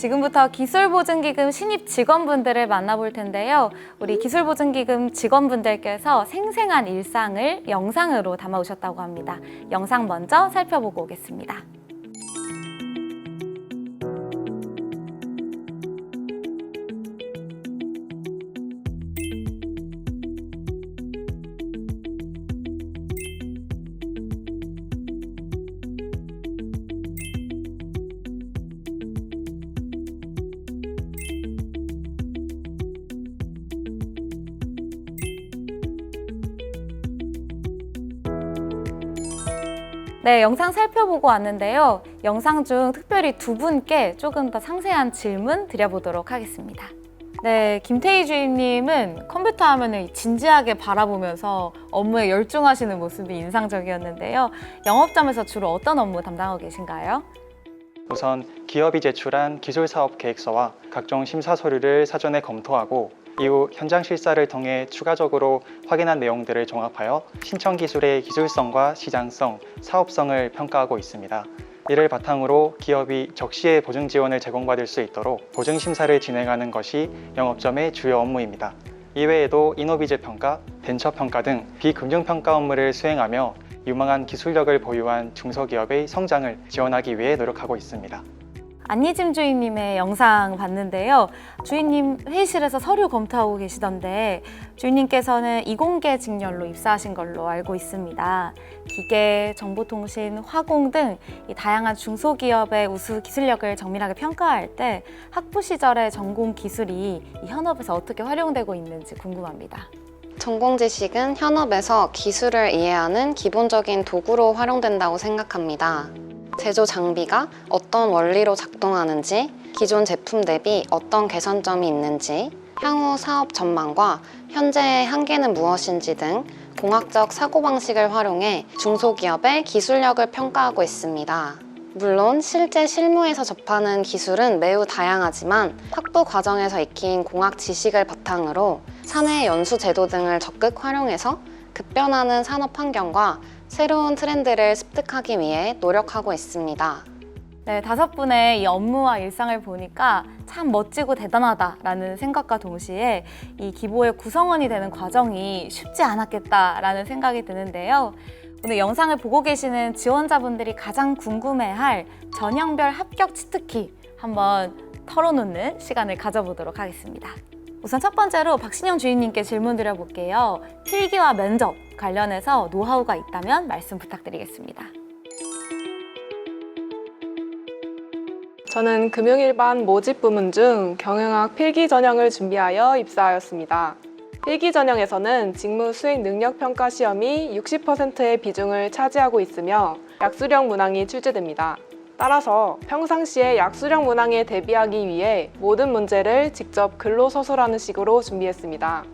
지금부터 기술보증기금 신입 직원분들을 만나볼 텐데요. 우리 기술보증기금 직원분들께서 생생한 일상을 영상으로 담아오셨다고 합니다. 영상 먼저 살펴보고 오겠습니다. 네, 영상 살펴보고 왔는데요. 영상 중 특별히 두 분께 조금 더 상세한 질문 드려보도록 하겠습니다. 네, 김태희 주임님은 컴퓨터 화면을 진지하게 바라보면서 업무에 열중하시는 모습이 인상적이었는데요. 영업점에서 주로 어떤 업무 담당하고 계신가요? 우선 기업이 제출한 기술사업 계획서와 각종 심사 서류를 사전에 검토하고 이후 현장 실사를 통해 추가적으로 확인한 내용들을 종합하여 신청 기술의 기술성과 시장성, 사업성을 평가하고 있습니다. 이를 바탕으로 기업이 적시에 보증 지원을 제공받을 수 있도록 보증 심사를 진행하는 것이 영업점의 주요 업무입니다. 이외에도 이노비즈 평가, 벤처 평가 등 비금융 평가 업무를 수행하며 유망한 기술력을 보유한 중소기업의 성장을 지원하기 위해 노력하고 있습니다. 안예짐 주인님의 영상 봤는데요. 주인님 회의실에서 서류 검토하고 계시던데 주인님께서는 이공계 직렬로 입사하신 걸로 알고 있습니다. 기계, 정보통신, 화공 등 이 다양한 중소기업의 우수 기술력을 정밀하게 평가할 때 학부 시절의 전공 기술이 이 현업에서 어떻게 활용되고 있는지 궁금합니다. 전공 지식은 현업에서 기술을 이해하는 기본적인 도구로 활용된다고 생각합니다. 제조 장비가 어떤 원리로 작동하는지, 기존 제품 대비 어떤 개선점이 있는지, 향후 사업 전망과 현재의 한계는 무엇인지 등 공학적 사고방식을 활용해 중소기업의 기술력을 평가하고 있습니다. 물론 실제 실무에서 접하는 기술은 매우 다양하지만 학부 과정에서 익힌 공학 지식을 바탕으로 사내 연수 제도 등을 적극 활용해서 급변하는 산업 환경과 새로운 트렌드를 습득하기 위해 노력하고 있습니다. 네, 다섯 분의 이 업무와 일상을 보니까 참 멋지고 대단하다라는 생각과 동시에 이 기보의 구성원이 되는 과정이 쉽지 않았겠다라는 생각이 드는데요. 오늘 영상을 보고 계시는 지원자분들이 가장 궁금해할 전형별 합격 치트키 한번 털어놓는 시간을 가져보도록 하겠습니다. 우선 첫 번째로 박신영 주임님께 질문 드려볼게요. 필기와 면접 관련해서 노하우가 있다면 말씀 부탁드리겠습니다. 저는 금융일반 모집 부문 중 경영학 필기 전형을 준비하여 입사하였습니다. 필기 전형에서는 직무 수행 능력 평가 시험이 60%의 비중을 차지하고 있으며 약수령 문항이 출제됩니다. 따라서 평상시에 약수령 문항에 대비하기 위해 모든 문제를 직접 글로 서술하는 식으로 준비했습니다.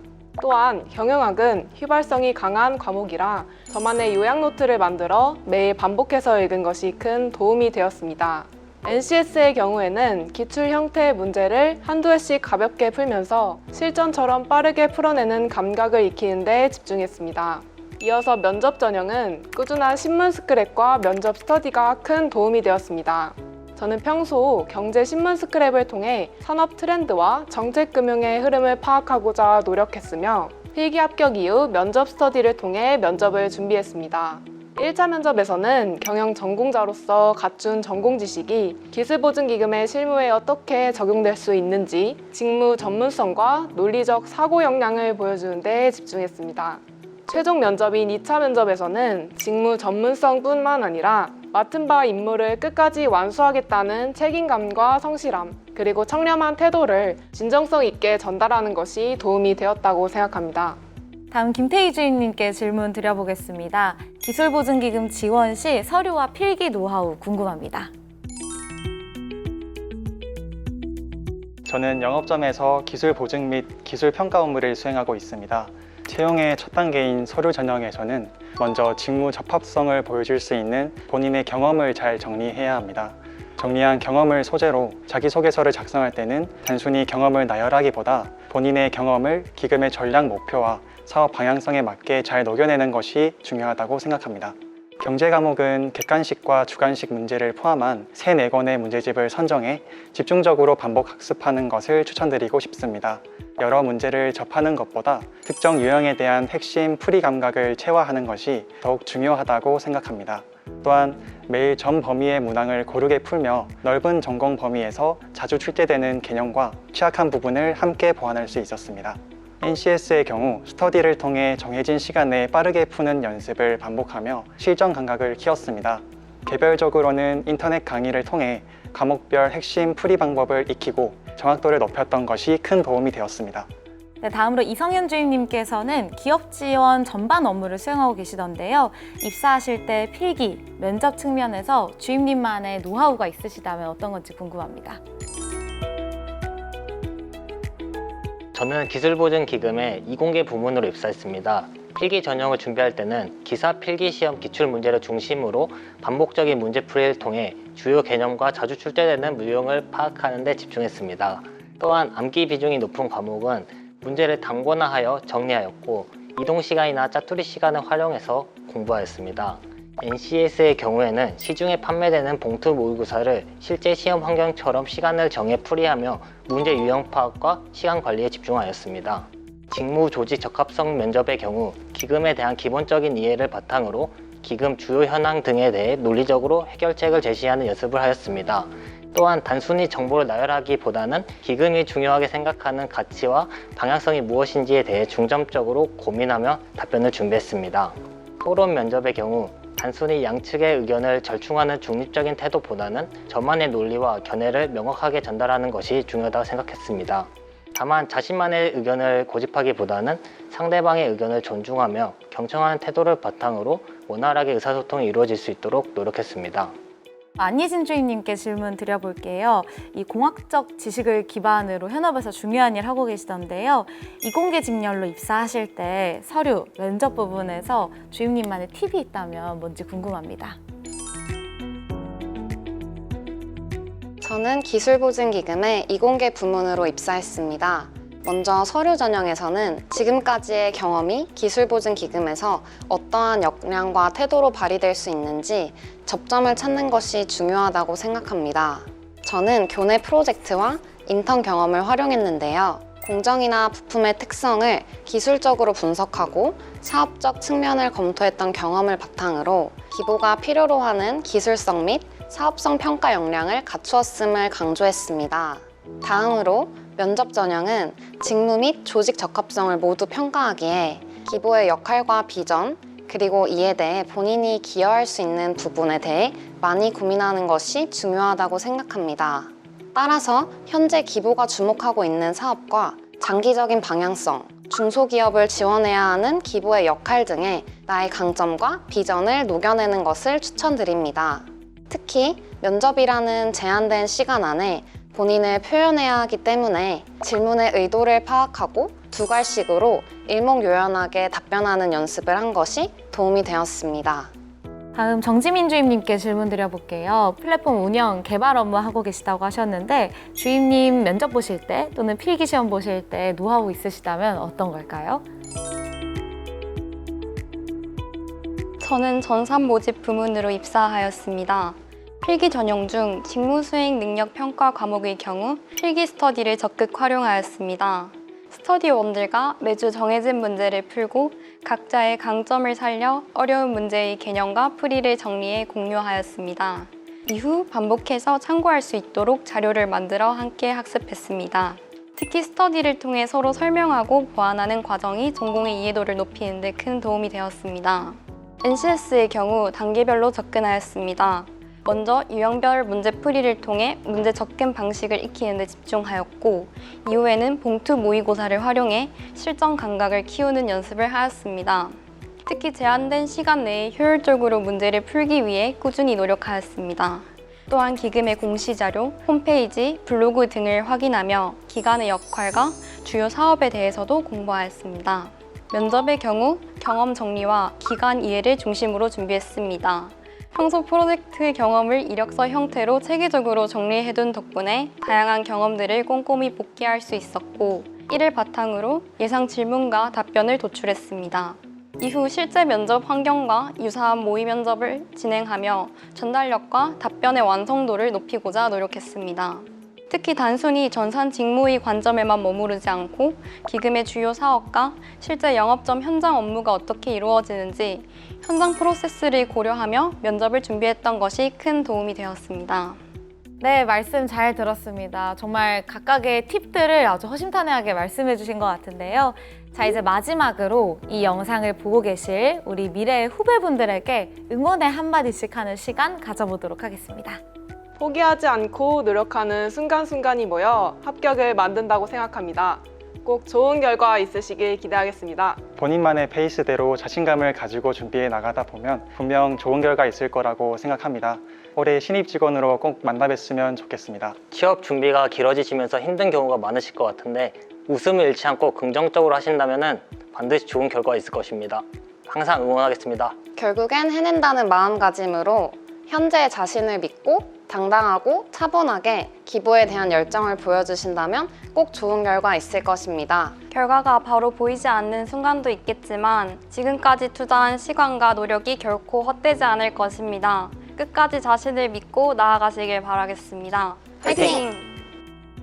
또한 경영학은 휘발성이 강한 과목이라 저만의 요약 노트를 만들어 매일 반복해서 읽은 것이 큰 도움이 되었습니다. NCS의 경우에는 기출 형태의 문제를 한두 회씩 가볍게 풀면서 실전처럼 빠르게 풀어내는 감각을 익히는 데 집중했습니다. 이어서 면접 전형은 꾸준한 신문 스크랩과 면접 스터디가 큰 도움이 되었습니다. 저는 평소 경제 신문 스크랩을 통해 산업 트렌드와 정책금융의 흐름을 파악하고자 노력했으며 필기 합격 이후 면접 스터디를 통해 면접을 준비했습니다. 1차 면접에서는 경영 전공자로서 갖춘 전공 지식이 기술보증기금의 실무에 어떻게 적용될 수 있는지 직무 전문성과 논리적 사고 역량을 보여주는 데 집중했습니다. 최종 면접인 2차 면접에서는 직무 전문성뿐만 아니라 맡은 바 임무를 끝까지 완수하겠다는 책임감과 성실함, 그리고 청렴한 태도를 진정성 있게 전달하는 것이 도움이 되었다고 생각합니다. 다음 김태희 주임님께 질문 드려보겠습니다. 기술보증기금 지원 시 서류와 필기 노하우 궁금합니다. 저는 영업점에서 기술 보증 및 기술 평가 업무를 수행하고 있습니다. 채용의 첫 단계인 서류 전형에서는 먼저 직무 적합성을 보여줄 수 있는 본인의 경험을 잘 정리해야 합니다. 정리한 경험을 소재로 자기소개서를 작성할 때는 단순히 경험을 나열하기보다 본인의 경험을 기금의 전략 목표와 사업 방향성에 맞게 잘 녹여내는 것이 중요하다고 생각합니다. 경제 과목은 객관식과 주관식 문제를 포함한 3, 4권의 문제집을 선정해 집중적으로 반복 학습하는 것을 추천드리고 싶습니다. 여러 문제를 접하는 것보다 특정 유형에 대한 핵심 풀이 감각을 체화하는 것이 더욱 중요하다고 생각합니다. 또한 매일 전 범위의 문항을 고르게 풀며 넓은 전공 범위에서 자주 출제되는 개념과 취약한 부분을 함께 보완할 수 있었습니다. NCS의 경우 스터디를 통해 정해진 시간에 빠르게 푸는 연습을 반복하며 실전 감각을 키웠습니다. 개별적으로는 인터넷 강의를 통해 과목별 핵심 풀이 방법을 익히고 정확도를 높였던 것이 큰 도움이 되었습니다. 네, 다음으로 이성현 주임님께서는 기업 지원 전반 업무를 수행하고 계시던데요. 입사하실 때 필기, 면접 측면에서 주임님만의 노하우가 있으시다면 어떤 건지 궁금합니다. 저는 기술보증기금의 이공계 부문으로 입사했습니다. 필기 전형을 준비할 때는 기사 필기시험 기출문제를 중심으로 반복적인 문제풀이를 통해 주요 개념과 자주 출제되는 유형을 파악하는 데 집중했습니다. 또한 암기 비중이 높은 과목은 문제를 단권화하여 정리하였고 이동시간이나 짜투리 시간을 활용해서 공부하였습니다. NCS의 경우에는 시중에 판매되는 봉투 모의고사를 실제 시험 환경처럼 시간을 정해 풀이하며 문제 유형 파악과 시간 관리에 집중하였습니다. 직무 조직 적합성 면접의 경우 기금에 대한 기본적인 이해를 바탕으로 기금 주요 현황 등에 대해 논리적으로 해결책을 제시하는 연습을 하였습니다. 또한 단순히 정보를 나열하기보다는 기금이 중요하게 생각하는 가치와 방향성이 무엇인지에 대해 중점적으로 고민하며 답변을 준비했습니다. 토론 면접의 경우 단순히 양측의 의견을 절충하는 중립적인 태도보다는 저만의 논리와 견해를 명확하게 전달하는 것이 중요하다고 생각했습니다. 다만 자신만의 의견을 고집하기보다는 상대방의 의견을 존중하며 경청하는 태도를 바탕으로 원활하게 의사소통이 이루어질 수 있도록 노력했습니다. 안예진 주임님께 질문 드려볼게요. 이 공학적 지식을 기반으로 현업에서 중요한 일 하고 계시던데요. 이공계 직렬로 입사하실 때 서류, 면접 부분에서 주임님만의 팁이 있다면 뭔지 궁금합니다. 저는 기술보증기금의 이공계 부문으로 입사했습니다. 먼저 서류 전형에서는 지금까지의 경험이 기술보증기금에서 어떠한 역량과 태도로 발휘될 수 있는지 접점을 찾는 것이 중요하다고 생각합니다. 저는 교내 프로젝트와 인턴 경험을 활용했는데요. 공정이나 부품의 특성을 기술적으로 분석하고 사업적 측면을 검토했던 경험을 바탕으로 기보가 필요로 하는 기술성 및 사업성 평가 역량을 갖추었음을 강조했습니다. 다음으로 면접 전형은 직무 및 조직 적합성을 모두 평가하기에 기보의 역할과 비전, 그리고 이에 대해 본인이 기여할 수 있는 부분에 대해 많이 고민하는 것이 중요하다고 생각합니다. 따라서 현재 기보가 주목하고 있는 사업과 장기적인 방향성, 중소기업을 지원해야 하는 기보의 역할 등의 나의 강점과 비전을 녹여내는 것을 추천드립니다. 특히 면접이라는 제한된 시간 안에 본인을 표현해야 하기 때문에 질문의 의도를 파악하고 두괄식으로 일목요연하게 답변하는 연습을 한 것이 도움이 되었습니다. 다음 정지민 주임님께 질문 드려볼게요. 플랫폼 운영, 개발 업무 하고 계시다고 하셨는데 주임님 면접 보실 때 또는 필기시험 보실 때 노하우 있으시다면 어떤 걸까요? 저는 전산 모집 부문으로 입사하였습니다. 필기 전형 중 직무 수행 능력 평가 과목의 경우 필기 스터디를 적극 활용하였습니다. 스터디원들과 매주 정해진 문제를 풀고 각자의 강점을 살려 어려운 문제의 개념과 풀이를 정리해 공유하였습니다. 이후 반복해서 참고할 수 있도록 자료를 만들어 함께 학습했습니다. 특히 스터디를 통해 서로 설명하고 보완하는 과정이 전공의 이해도를 높이는 데 큰 도움이 되었습니다. NCS의 경우 단계별로 접근하였습니다. 먼저 유형별 문제풀이를 통해 문제 접근 방식을 익히는 데 집중하였고 이후에는 봉투 모의고사를 활용해 실전 감각을 키우는 연습을 하였습니다. 특히 제한된 시간 내에 효율적으로 문제를 풀기 위해 꾸준히 노력하였습니다. 또한 기금의 공시자료, 홈페이지, 블로그 등을 확인하며 기관의 역할과 주요 사업에 대해서도 공부하였습니다. 면접의 경우 경험 정리와 기관 이해를 중심으로 준비했습니다. 평소 프로젝트 경험을 이력서 형태로 체계적으로 정리해둔 덕분에 다양한 경험들을 꼼꼼히 복기할 수 있었고 이를 바탕으로 예상 질문과 답변을 도출했습니다. 이후 실제 면접 환경과 유사한 모의 면접을 진행하며 전달력과 답변의 완성도를 높이고자 노력했습니다. 특히 단순히 전산 직무의 관점에만 머무르지 않고 기금의 주요 사업과 실제 영업점 현장 업무가 어떻게 이루어지는지 현장 프로세스를 고려하며 면접을 준비했던 것이 큰 도움이 되었습니다. 네, 말씀 잘 들었습니다. 정말 각각의 팁들을 아주 허심탄회하게 말씀해 주신 것 같은데요. 자, 이제 마지막으로 이 영상을 보고 계실 우리 미래의 후배분들에게 응원의 한마디씩 하는 시간 가져보도록 하겠습니다. 포기하지 않고 노력하는 순간순간이 모여 합격을 만든다고 생각합니다. 꼭 좋은 결과 있으시길 기대하겠습니다. 본인만의 페이스대로 자신감을 가지고 준비해 나가다 보면 분명 좋은 결과 있을 거라고 생각합니다. 올해 신입 직원으로 꼭 만나 뵀으면 좋겠습니다. 취업 준비가 길어지시면서 힘든 경우가 많으실 것 같은데 웃음을 잃지 않고 긍정적으로 하신다면 반드시 좋은 결과가 있을 것입니다. 항상 응원하겠습니다. 결국엔 해낸다는 마음가짐으로 현재 자신을 믿고 당당하고 차분하게 기부에 대한 열정을 보여주신다면 꼭 좋은 결과 있을 것입니다. 결과가 바로 보이지 않는 순간도 있겠지만 지금까지 투자한 시간과 노력이 결코 헛되지 않을 것입니다. 끝까지 자신을 믿고 나아가시길 바라겠습니다. 화이팅!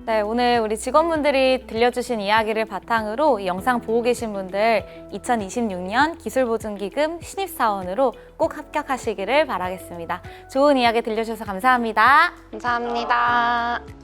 네, 오늘 우리 직원분들이 들려주신 이야기를 바탕으로 이 영상 보고 계신 분들 2026년 기술보증기금 신입사원으로 꼭 합격하시기를 바라겠습니다. 좋은 이야기 들려주셔서 감사합니다. 감사합니다.